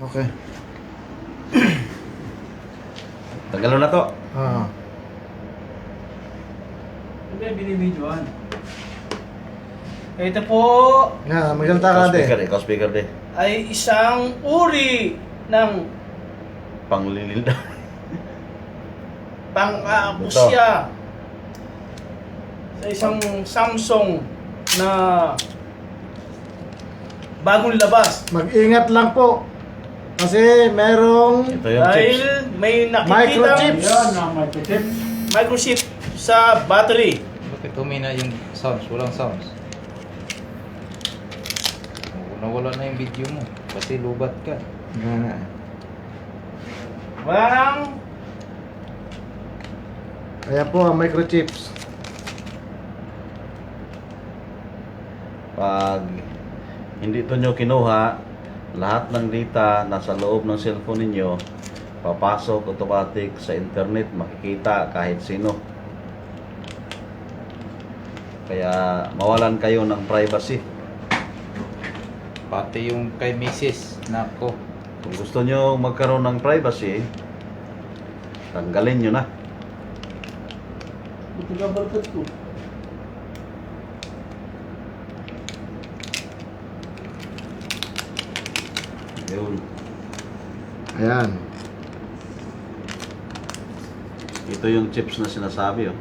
Okay. Tagalo na to. Hindi, binibidyoan. Ito po Nga, magsalita Ikaw ka speaker, de. ikaw speaker de. ay isang uri ng Panglililda. pang-akusya sa isang Samsung na bagong labas. Mag-ingat lang po. Kasi merong Ito yung Dahil chips. may nakikita Microchips. Yan ang matitim. microchip sa battery. Bakit humina yung sounds? Walang sounds. Nawala na yung video mo. Kasi lubat ka. Nga. Wala nang Kaya po ang microchips. Pag hindi ito nyo kinuha, lahat ng data nasa loob ng cellphone ninyo, papasok automatic sa internet, makikita kahit sino. Kaya mawalan kayo ng privacy. Pati yung kay Mrs. Nako. Kung gusto nyo magkaroon ng privacy, tanggalin nyo na. Ito ka balkat ko. Yun. Ayan. Ito yung chips na sinasabi, oh.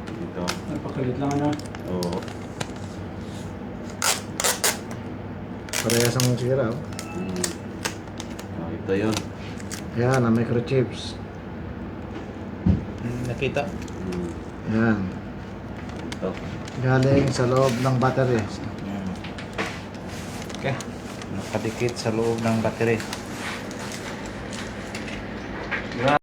Ito. Napakalit lang ano. Oo. Parehas ang sira. Oh. Oh, ito yun. Ayan, ang microchips. Nakita? Ayan. Ito. Galing sa loob ng battery. Okay. Nakadikit sa loob ng battery.